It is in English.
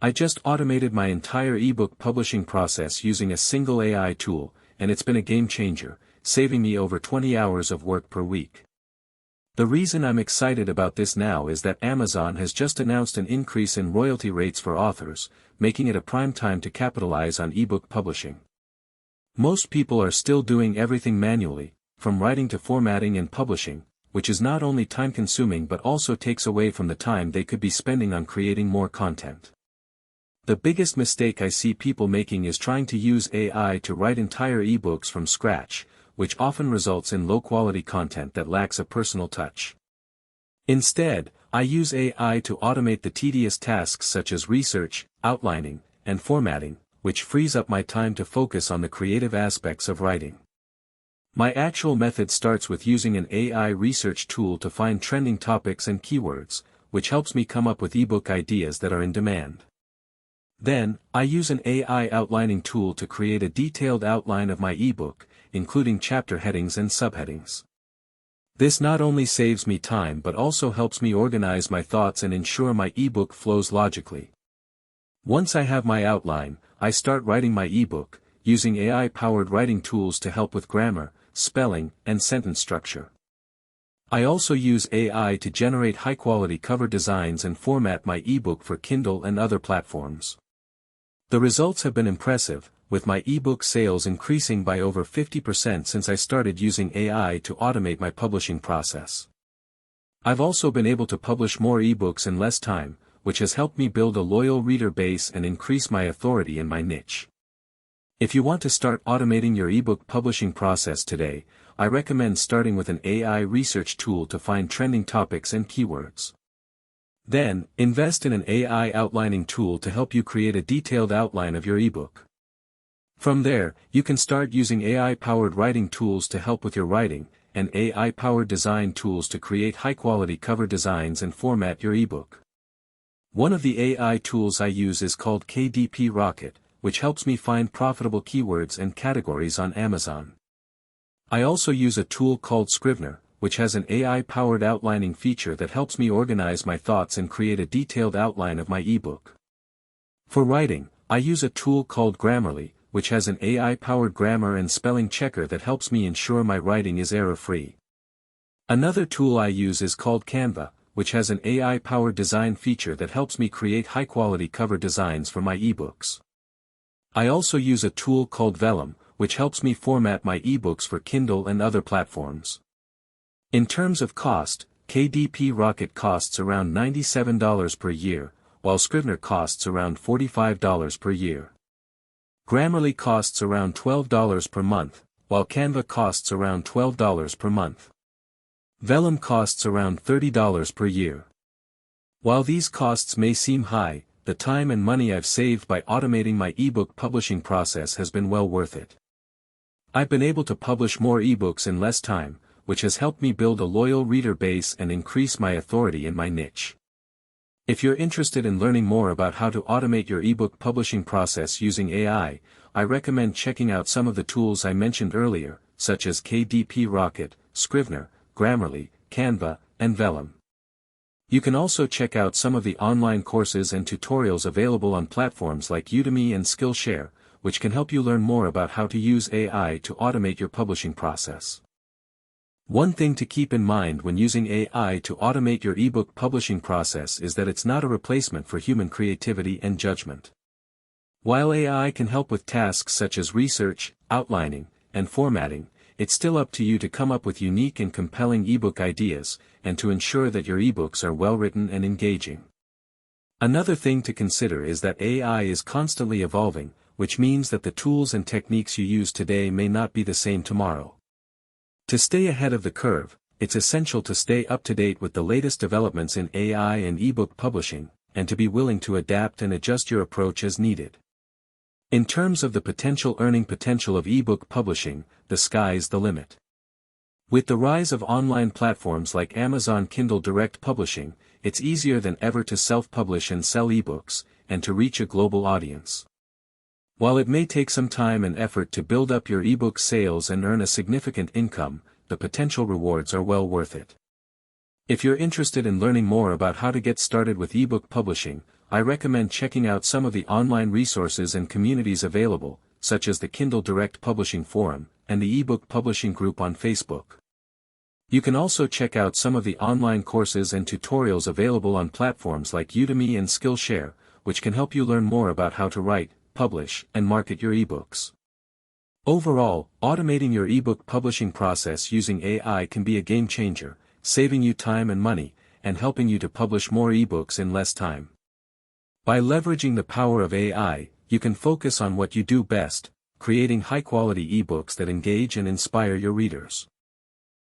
I just automated my entire ebook publishing process using a single AI tool, and it's been a game changer, saving me over 20 hours of work per week. The reason I'm excited about this now is that Amazon has just announced an increase in royalty rates for authors, making it a prime time to capitalize on ebook publishing. Most people are still doing everything manually, from writing to formatting and publishing, which is not only time-consuming but also takes away from the time they could be spending on creating more content. The biggest mistake I see people making is trying to use AI to write entire ebooks from scratch, which often results in low-quality content that lacks a personal touch. Instead, I use AI to automate the tedious tasks such as research, outlining, and formatting, which frees up my time to focus on the creative aspects of writing. My actual method starts with using an AI research tool to find trending topics and keywords, which helps me come up with ebook ideas that are in demand. Then, I use an AI outlining tool to create a detailed outline of my ebook, including chapter headings and subheadings. This not only saves me time but also helps me organize my thoughts and ensure my ebook flows logically. Once I have my outline, I start writing my ebook, using AI-powered writing tools to help with grammar, spelling, and sentence structure. I also use AI to generate high-quality cover designs and format my ebook for Kindle and other platforms. The results have been impressive, with my ebook sales increasing by over 50% since I started using AI to automate my publishing process. I've also been able to publish more ebooks in less time, which has helped me build a loyal reader base and increase my authority in my niche. If you want to start automating your ebook publishing process today, I recommend starting with an AI research tool to find trending topics and keywords. Then, invest in an AI outlining tool to help you create a detailed outline of your ebook. From there, you can start using AI-powered writing tools to help with your writing, and AI-powered design tools to create high-quality cover designs and format your ebook. One of the AI tools I use is called KDP Rocket, which helps me find profitable keywords and categories on Amazon. I also use a tool called Scrivener, which has an AI-powered outlining feature that helps me organize my thoughts and create a detailed outline of my ebook. For writing, I use a tool called Grammarly, which has an AI-powered grammar and spelling checker that helps me ensure my writing is error-free. Another tool I use is called Canva, which has an AI-powered design feature that helps me create high-quality cover designs for my ebooks. I also use a tool called Vellum, which helps me format my ebooks for Kindle and other platforms. In terms of cost, KDP Rocket costs around $97 per year, while Scrivener costs around $45 per year. Grammarly costs around $12 per month, while Canva costs around $12 per month. Vellum costs around $30 per year. While these costs may seem high, the time and money I've saved by automating my ebook publishing process has been well worth it. I've been able to publish more ebooks in less time, which has helped me build a loyal reader base and increase my authority in my niche. If you're interested in learning more about how to automate your ebook publishing process using AI, I recommend checking out some of the tools I mentioned earlier, such as KDP Rocket, Scrivener, Grammarly, Canva, and Vellum. You can also check out some of the online courses and tutorials available on platforms like Udemy and Skillshare, which can help you learn more about how to use AI to automate your publishing process. One thing to keep in mind when using AI to automate your ebook publishing process is that it's not a replacement for human creativity and judgment. While AI can help with tasks such as research, outlining, and formatting, it's still up to you to come up with unique and compelling ebook ideas, and to ensure that your ebooks are well-written and engaging. Another thing to consider is that AI is constantly evolving, which means that the tools and techniques you use today may not be the same tomorrow. To stay ahead of the curve, it's essential to stay up to date with the latest developments in AI and ebook publishing, and to be willing to adapt and adjust your approach as needed. In terms of the potential earning potential of ebook publishing, the sky's the limit. With the rise of online platforms like Amazon Kindle Direct Publishing, it's easier than ever to self-publish and sell ebooks, and to reach a global audience. While it may take some time and effort to build up your ebook sales and earn a significant income, the potential rewards are well worth it. If you're interested in learning more about how to get started with ebook publishing, I recommend checking out some of the online resources and communities available, such as the Kindle Direct Publishing Forum, and the Ebook Publishing Group on Facebook. You can also check out some of the online courses and tutorials available on platforms like Udemy and Skillshare, which can help you learn more about how to write, publish, and market your ebooks. Overall, automating your ebook publishing process using AI can be a game changer, saving you time and money, and helping you to publish more ebooks in less time. By leveraging the power of AI, you can focus on what you do best, creating high-quality ebooks that engage and inspire your readers.